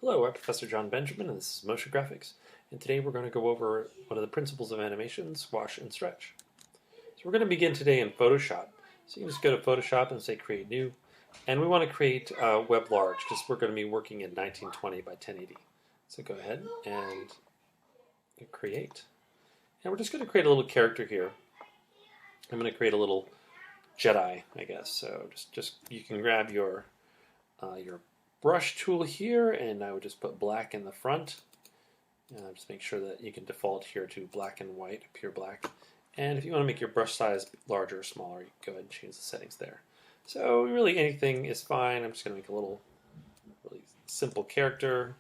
Hello, I'm Professor John Benjamin, and this is Motion Graphics. And today we're going to go over one of the principles of animation, squash and stretch. So we're going to begin today in Photoshop. So you can just go to Photoshop and say Create New. And we want to create Web Large because we're going to be working in 1920 by 1080. So go ahead and create. And we're just going to create a little character here. I'm going to create a little Jedi, I guess. So just you can grab your brush tool here, and I would just put black in the front. Just make sure that you can default here to black and white, pure black. And if you want to make your brush size larger or smaller, you can go ahead and change the settings there. So really anything is fine. I'm just going to make a little really simple character.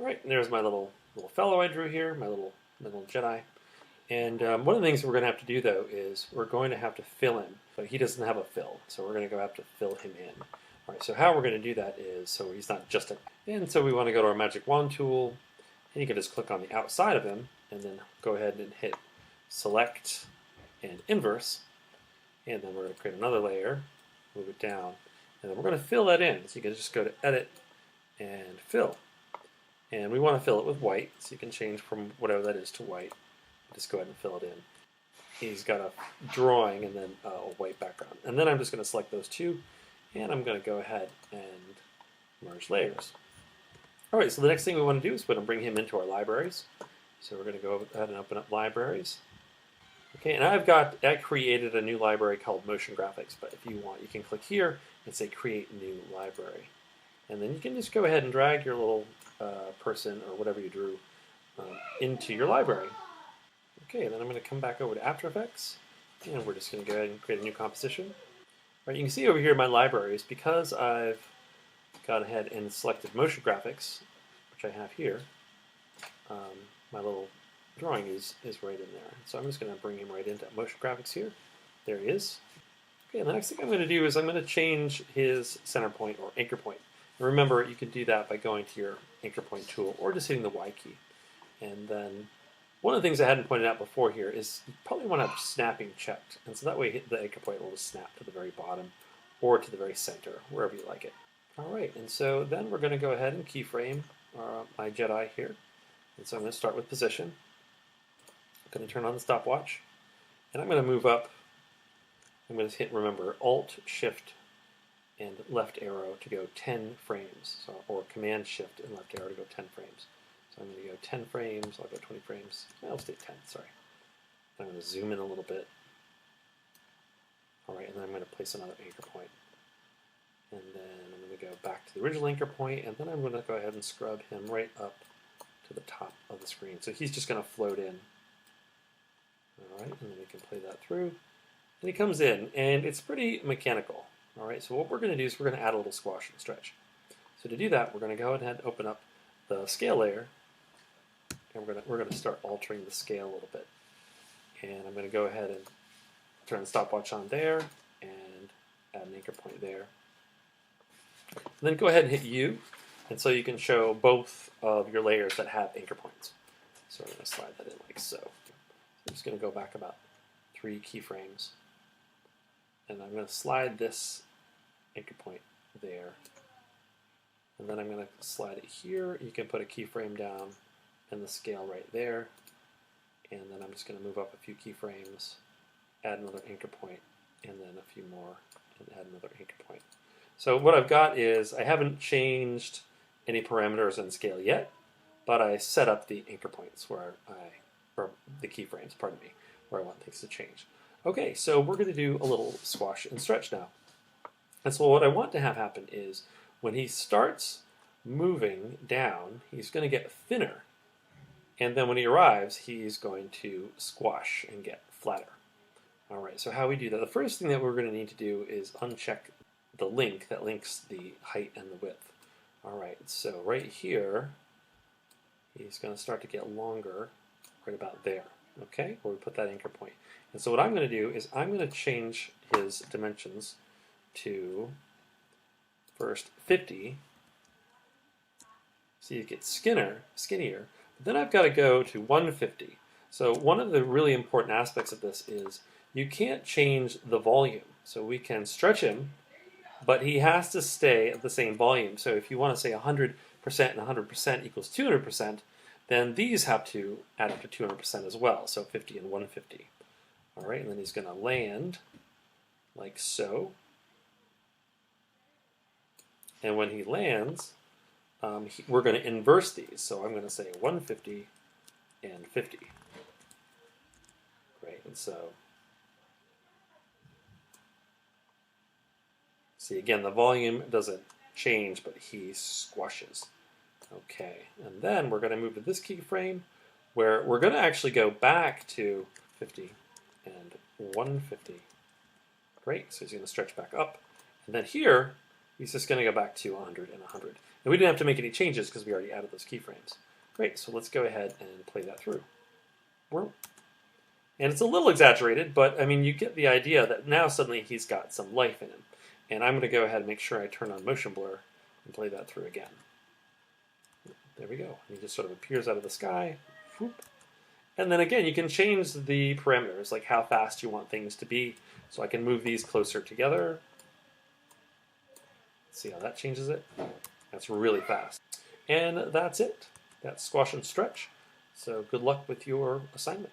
All right, and there's my little fellow I drew here, my little Jedi. And one of the things we're going to have to do, though, is we're going to have to fill him. But he doesn't have a fill, so we're going to have to fill him in. All right, so how we're going to do that is, so he's not just a... And so we want to go to our Magic Wand tool, and you can just click on the outside of him, and then go ahead and hit Select and Inverse. And then we're going to create another layer, move it down, and then we're going to fill that in. So you can just go to Edit and Fill. And we want to fill it with white, so you can change from whatever that is to white. Just go ahead and fill it in. He's got a drawing and then a white background. And then I'm just going to select those two, and I'm going to go ahead and merge layers. All right, so the next thing we want to do is we're going to bring him into our libraries. So we're going to go ahead and open up libraries. Okay, and I created a new library called Motion Graphics, but if you want, you can click here and say Create New Library. And then you can just go ahead and drag your little person or whatever you drew into your library. Okay, and then I'm going to come back over to After Effects, and we're just going to go ahead and create a new composition. All right, you can see over here in my libraries, because I've gone ahead and selected Motion Graphics, which I have here, my little drawing is right in there. So I'm just going to bring him right into Motion Graphics here. There he is. Okay, and the next thing I'm going to do is I'm going to change his center point or anchor point. And remember, you can do that by going to your anchor point tool or just hitting the Y key. And then one of the things I hadn't pointed out before here is you probably want to have snapping checked. And so that way the anchor point will just snap to the very bottom or to the very center, wherever you like it. All right, and so then we're going to go ahead and keyframe my Jedi here. And so I'm going to start with position. I'm going to turn on the stopwatch. And I'm going to move up. I'm going to hit, remember, Alt-Shift and left arrow to go 10 frames, or Command Shift and left arrow to go 10 frames. So I'm going to go 10 frames, I'll go 20 frames, I'll stay 10, sorry. I'm going to zoom in a little bit. Alright, and then I'm going to place another anchor point. And then I'm going to go back to the original anchor point, and then I'm going to go ahead and scrub him right up to the top of the screen. So he's just going to float in. Alright, and then we can play that through. And he comes in, and it's pretty mechanical. All right, so what we're going to do is we're going to add a little squash and stretch. So to do that, we're going to go ahead and open up the scale layer, and we're going to start altering the scale a little bit. And I'm going to go ahead and turn the stopwatch on there, and add an anchor point there. And then go ahead and hit U, and so you can show both of your layers that have anchor points. So I'm going to slide that in like so. I'm just going to go back about 3 keyframes. And I'm going to slide this anchor point there. And then I'm going to slide it here. You can put a keyframe down and the scale right there. And then I'm just going to move up a few keyframes, add another anchor point, and then a few more, and add another anchor point. So what I've got is I haven't changed any parameters in scale yet, but I set up the anchor points or the keyframes, pardon me, where I want things to change. Okay, so we're going to do a little squash and stretch now. And so what I want to have happen is when he starts moving down, he's going to get thinner. And then when he arrives, he's going to squash and get flatter. All right, so how we do that? The first thing that we're going to need to do is uncheck the link that links the height and the width. All right, so right here, he's going to start to get longer right about there, okay, where we put that anchor point. And so what I'm going to do is I'm going to change his dimensions to first 50, so you get skinnier. But then I've got to go to 150. So one of the really important aspects of this is you can't change the volume. So we can stretch him, but he has to stay at the same volume. So if you want to say 100% and 100% equals 200%, then these have to add up to 200% as well. So 50 and 150. All right, and then he's going to land like so. And when he lands, we're going to inverse these. So I'm going to say 150 and 50. Great, and so see again, the volume doesn't change, but he squashes. Okay, and then we're going to move to this keyframe where we're going to actually go back to 50 and 150. Great, so he's going to stretch back up. And then here, he's just going to go back to 100 and 100. And we didn't have to make any changes because we already added those keyframes. Great, so let's go ahead and play that through. And it's a little exaggerated, but I mean, you get the idea that now suddenly he's got some life in him. And I'm going to go ahead and make sure I turn on motion blur and play that through again. There we go. He just sort of appears out of the sky. Whoop. And then again, you can change the parameters, like how fast you want things to be. So I can move these closer together. See how that changes it? That's really fast. And that's it. That's squash and stretch. So good luck with your assignment.